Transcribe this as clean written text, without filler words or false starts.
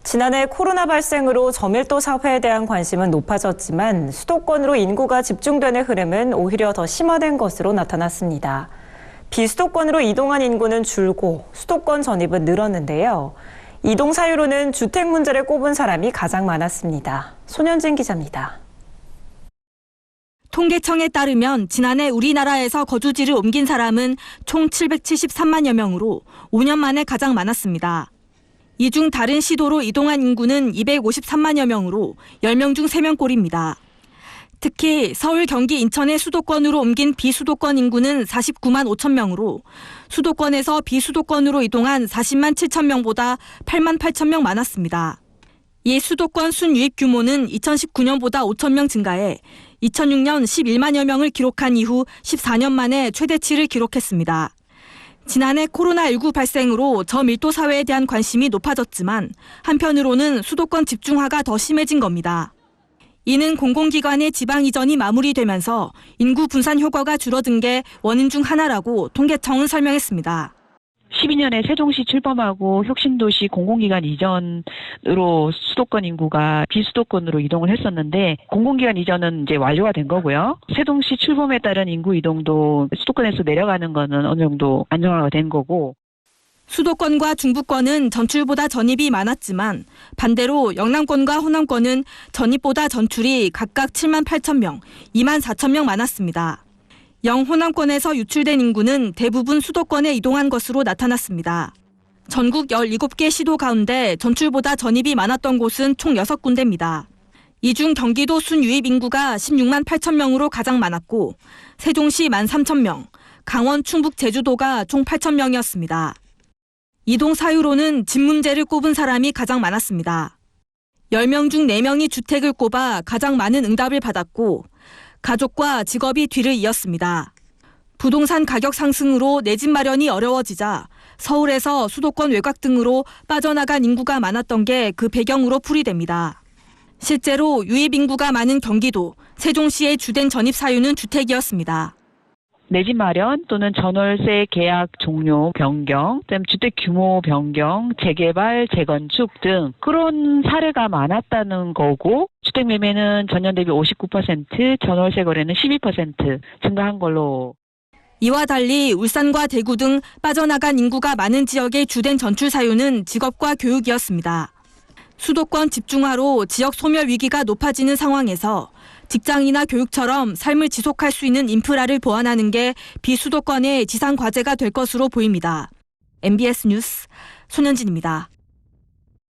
지난해 코로나 발생으로 저밀도 사회에 대한 관심은 높아졌지만 수도권으로 인구가 집중되는 흐름은 오히려 더 심화된 것으로 나타났습니다. 비수도권으로 이동한 인구는 줄고 수도권 전입은 늘었는데요. 이동 사유로는 주택 문제를 꼽은 사람이 가장 많았습니다. 손현진 기자입니다. 통계청에 따르면 지난해 우리나라에서 거주지를 옮긴 사람은 총 773만여 명으로 5년 만에 가장 많았습니다. 이 중 다른 시도로 이동한 인구는 253만여 명으로 10명 중 3명꼴입니다. 특히 서울, 경기, 인천의 수도권으로 옮긴 비수도권 인구는 49만 5천 명으로 수도권에서 비수도권으로 이동한 40만 7천 명보다 8만 8천 명 많았습니다. 이 수도권 순유입 규모는 2019년보다 5천 명 증가해 2006년 11만여 명을 기록한 이후 14년 만에 최대치를 기록했습니다. 지난해 코로나19 발생으로 저밀도 사회에 대한 관심이 높아졌지만 한편으로는 수도권 집중화가 더 심해진 겁니다. 이는 공공기관의 지방 이전이 마무리되면서 인구 분산 효과가 줄어든 게 원인 중 하나라고 통계청은 설명했습니다. 12년에 세종시 출범하고 혁신도시 공공기관 이전으로 수도권 인구가 비수도권으로 이동을 했었는데 공공기관 이전은 이제 완료가 된 거고요. 세종시 출범에 따른 인구 이동도 수도권에서 내려가는 거는 어느 정도 안정화가 된 거고. 수도권과 중부권은 전출보다 전입이 많았지만 반대로 영남권과 호남권은 전입보다 전출이 각각 7만 8천 명, 2만 4천 명 많았습니다. 영호남권에서 유출된 인구는 대부분 수도권에 이동한 것으로 나타났습니다. 전국 17개 시도 가운데 전출보다 전입이 많았던 곳은 총 6군데입니다. 이 중 경기도 순유입 인구가 16만 8천 명으로 가장 많았고 세종시 1만 3천 명, 강원, 충북, 제주도가 총 8천 명이었습니다. 이동 사유로는 집 문제를 꼽은 사람이 가장 많았습니다. 10명 중 4명이 주택을 꼽아 가장 많은 응답을 받았고 가족과 직업이 뒤를 이었습니다. 부동산 가격 상승으로 내 집 마련이 어려워지자 서울에서 수도권 외곽 등으로 빠져나간 인구가 많았던 게 그 배경으로 풀이됩니다. 실제로 유입 인구가 많은 경기도, 세종시의 주된 전입 사유는 주택이었습니다. 내 집 마련 또는 전월세 계약 종료 변경, 그다음 주택 규모 변경, 재개발, 재건축 등 그런 사례가 많았다는 거고 주택 매매는 전년 대비 59%, 전월세 거래는 12% 증가한 걸로. 이와 달리 울산과 대구 등 빠져나간 인구가 많은 지역의 주된 전출 사유는 직업과 교육이었습니다. 수도권 집중화로 지역 소멸 위기가 높아지는 상황에서 직장이나 교육처럼 삶을 지속할 수 있는 인프라를 보완하는 게 비수도권의 지상 과제가 될 것으로 보입니다. MBS 뉴스 손현진입니다.